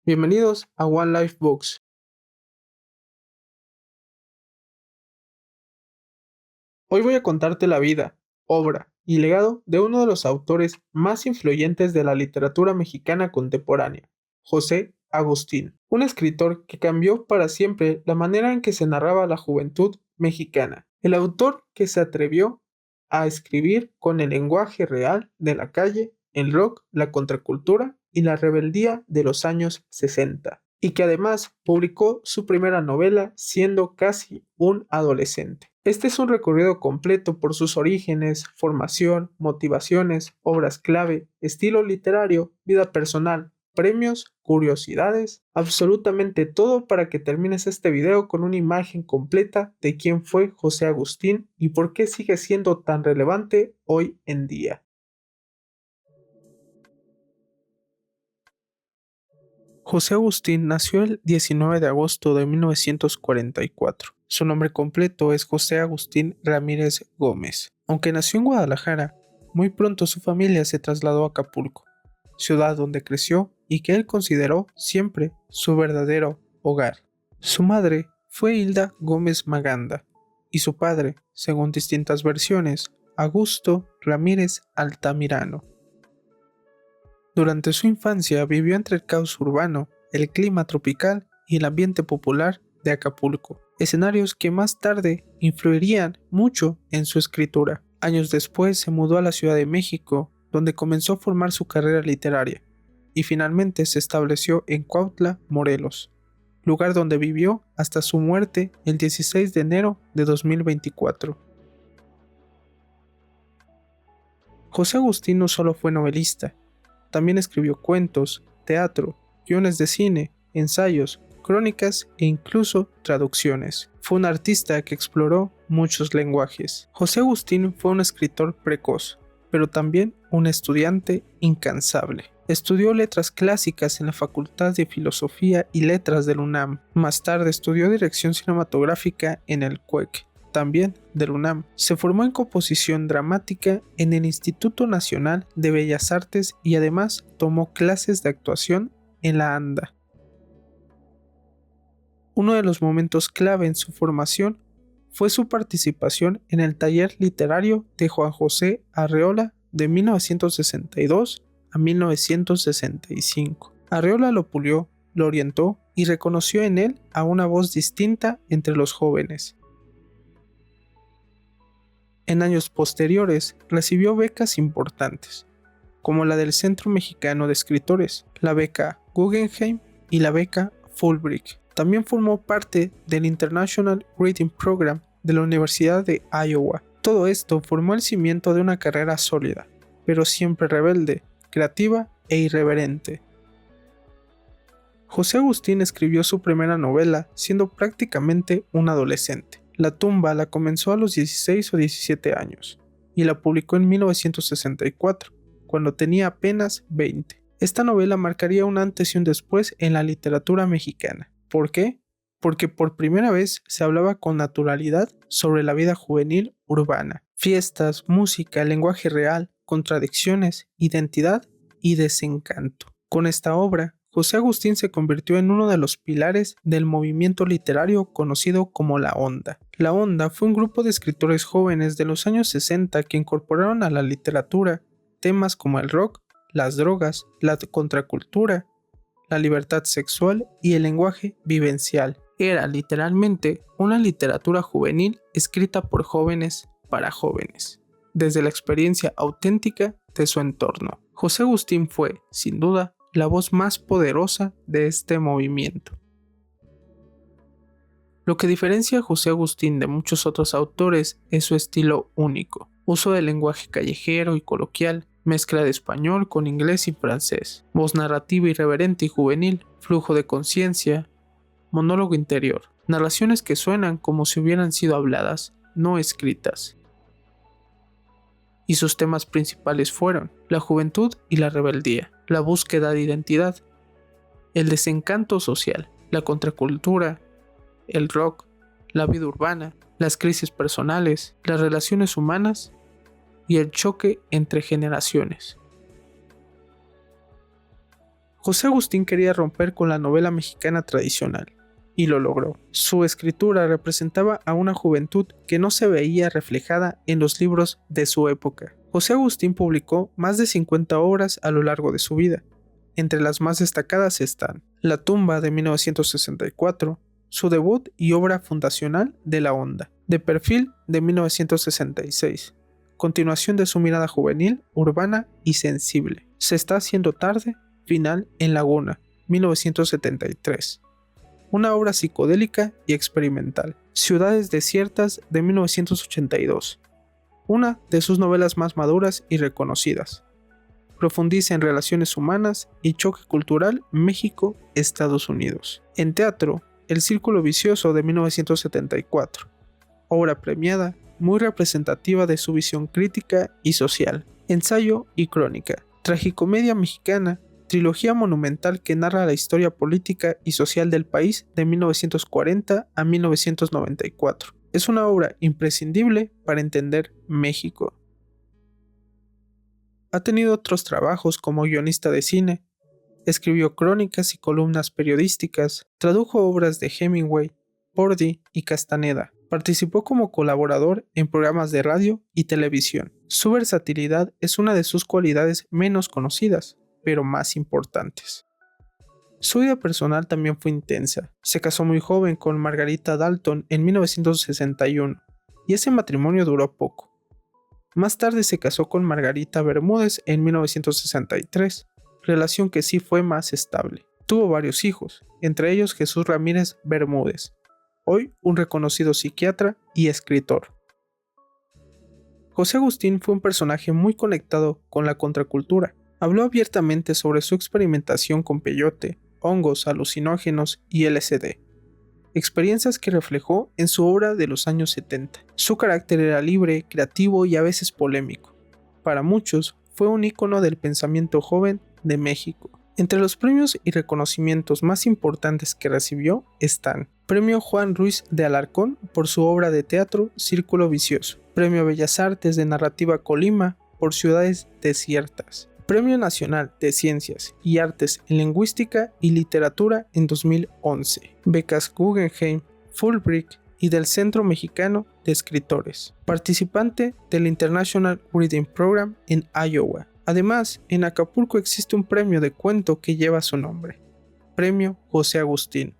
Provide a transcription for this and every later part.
Bienvenidos a One Life Books. Hoy voy a contarte la vida, obra y legado de uno de los autores más influyentes de la literatura mexicana contemporánea, José Agustín, un escritor que cambió para siempre la manera en que se narraba la juventud mexicana. El autor que se atrevió a escribir con el lenguaje real de la calle, el rock, la contracultura y la rebeldía de los años 60, y que además publicó su primera novela siendo casi un adolescente. Este es un recorrido completo por sus orígenes, formación, motivaciones, obras clave, estilo literario, vida personal, premios, curiosidades, absolutamente todo para que termines este video con una imagen completa de quién fue José Agustín y por qué sigue siendo tan relevante hoy en día. José Agustín nació el 19 de agosto de 1944. Su nombre completo es José Agustín Ramírez Gómez. Aunque nació en Guadalajara, muy pronto su familia se trasladó a Acapulco, ciudad donde creció y que él consideró siempre su verdadero hogar. Su madre fue Hilda Gómez Maganda y su padre, según distintas versiones, Augusto Ramírez Altamirano. Durante su infancia vivió entre el caos urbano, el clima tropical y el ambiente popular de Acapulco, escenarios que más tarde influirían mucho en su escritura. Años después se mudó a la Ciudad de México, donde comenzó a formar su carrera literaria, y finalmente se estableció en Cuautla, Morelos, lugar donde vivió hasta su muerte el 16 de enero de 2024. José Agustín no solo fue novelista, también escribió cuentos, teatro, guiones de cine, ensayos, crónicas e incluso traducciones. Fue un artista que exploró muchos lenguajes. José Agustín fue un escritor precoz, pero también un estudiante incansable. Estudió letras clásicas en la Facultad de Filosofía y Letras del UNAM. Más tarde estudió dirección cinematográfica en el CUEC, también del UNAM. Se formó en composición dramática en el Instituto Nacional de Bellas Artes y además tomó clases de actuación en la ANDA. Uno de los momentos clave en su formación fue su participación en el taller literario de Juan José Arreola de 1962 a 1965. Arreola lo pulió, lo orientó y reconoció en él a una voz distinta entre los jóvenes. En años posteriores recibió becas importantes, como la del Centro Mexicano de Escritores, la beca Guggenheim y la beca Fulbright. También formó parte del International Reading Program de la Universidad de Iowa. Todo esto formó el cimiento de una carrera sólida, pero siempre rebelde, creativa e irreverente. José Agustín escribió su primera novela siendo prácticamente un adolescente. La tumba la comenzó a los 16 o 17 años y la publicó en 1964, cuando tenía apenas 20. Esta novela marcaría un antes y un después en la literatura mexicana. ¿Por qué? Porque por primera vez se hablaba con naturalidad sobre la vida juvenil urbana. Fiestas, música, lenguaje real, contradicciones, identidad y desencanto. Con esta obra, José Agustín se convirtió en uno de los pilares del movimiento literario conocido como La Onda. La Onda fue un grupo de escritores jóvenes de los años 60 que incorporaron a la literatura temas como el rock, las drogas, la contracultura, la libertad sexual y el lenguaje vivencial. Era literalmente una literatura juvenil escrita por jóvenes para jóvenes, desde la experiencia auténtica de su entorno. José Agustín fue, sin duda, la voz más poderosa de este movimiento. Lo que diferencia a José Agustín de muchos otros autores es su estilo único, uso del lenguaje callejero y coloquial, mezcla de español con inglés y francés, voz narrativa irreverente y juvenil, flujo de conciencia, monólogo interior, narraciones que suenan como si hubieran sido habladas, no escritas. Y sus temas principales fueron la juventud y la rebeldía, la búsqueda de identidad, el desencanto social, la contracultura, el rock, la vida urbana, las crisis personales, las relaciones humanas y el choque entre generaciones. José Agustín quería romper con la novela mexicana tradicional, y lo logró. Su escritura representaba a una juventud que no se veía reflejada en los libros de su época. José Agustín publicó más de 50 obras a lo largo de su vida. Entre las más destacadas están La tumba de 1964, su debut y obra fundacional de La Honda, De perfil de 1966, continuación de su mirada juvenil, urbana y sensible, Se está haciendo tarde, final en Laguna, 1973. Una obra psicodélica y experimental, Ciudades desiertas de 1982, una de sus novelas más maduras y reconocidas. Profundiza en relaciones humanas y choque cultural México-Estados Unidos. En teatro, El círculo vicioso de 1974, obra premiada, muy representativa de su visión crítica y social. Ensayo y crónica, tragicomedia mexicana, trilogía monumental que narra la historia política y social del país de 1940 a 1994. Es una obra imprescindible para entender México. Ha tenido otros trabajos como guionista de cine, escribió crónicas y columnas periodísticas, tradujo obras de Hemingway, Pordy y Castaneda, participó como colaborador en programas de radio y televisión. Su versatilidad es una de sus cualidades menos conocidas, pero más importantes. Su vida personal también fue intensa. Se casó muy joven con Margarita Dalton en 1961, y ese matrimonio duró poco. Más tarde se casó con Margarita Bermúdez en 1963, relación que sí fue más estable. Tuvo varios hijos, entre ellos Jesús Ramírez Bermúdez, hoy un reconocido psiquiatra y escritor. José Agustín fue un personaje muy conectado con la contracultura. Habló abiertamente sobre su experimentación con peyote, hongos alucinógenos y LSD, experiencias que reflejó en su obra de los años 70. Su carácter era libre, creativo y a veces polémico. Para muchos, fue un ícono del pensamiento joven de México. Entre los premios y reconocimientos más importantes que recibió están Premio Juan Ruiz de Alarcón por su obra de teatro Círculo Vicioso, Premio Bellas Artes de Narrativa Colima por Ciudades desiertas, Premio Nacional de Ciencias y Artes en Lingüística y Literatura en 2011, becas Guggenheim, Fulbright y del Centro Mexicano de Escritores, participante del International Reading Program en Iowa. Además, en Acapulco existe un premio de cuento que lleva su nombre, Premio José Agustín.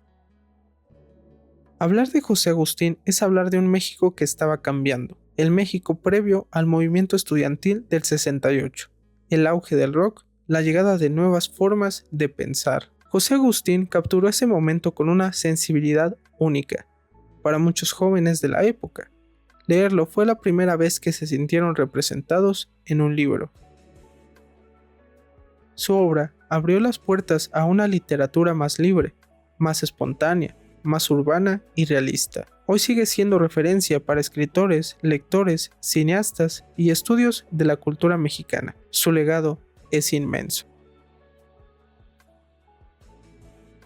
Hablar de José Agustín es hablar de un México que estaba cambiando, el México previo al movimiento estudiantil del 68, el auge del rock, la llegada de nuevas formas de pensar. José Agustín capturó ese momento con una sensibilidad única para muchos jóvenes de la época. Leerlo fue la primera vez que se sintieron representados en un libro. Su obra abrió las puertas a una literatura más libre, más espontánea, más urbana y realista. Hoy sigue siendo referencia para escritores, lectores, cineastas y estudios de la cultura mexicana. Su legado es inmenso.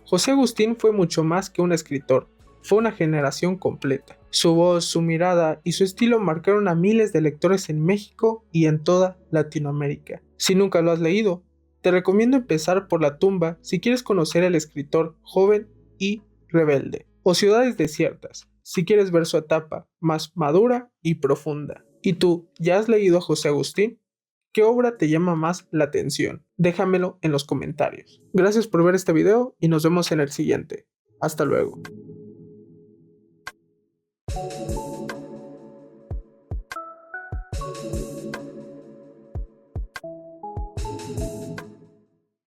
José Agustín fue mucho más que un escritor, fue una generación completa. Su voz, su mirada y su estilo marcaron a miles de lectores en México y en toda Latinoamérica. Si nunca lo has leído, te recomiendo empezar por La tumba si quieres conocer al escritor joven y rebelde, o Ciudades desiertas si quieres ver su etapa más madura y profunda. ¿Y tú, ya has leído a José Agustín? ¿Qué obra te llama más la atención? Déjamelo en los comentarios. Gracias por ver este video y nos vemos en el siguiente. Hasta luego.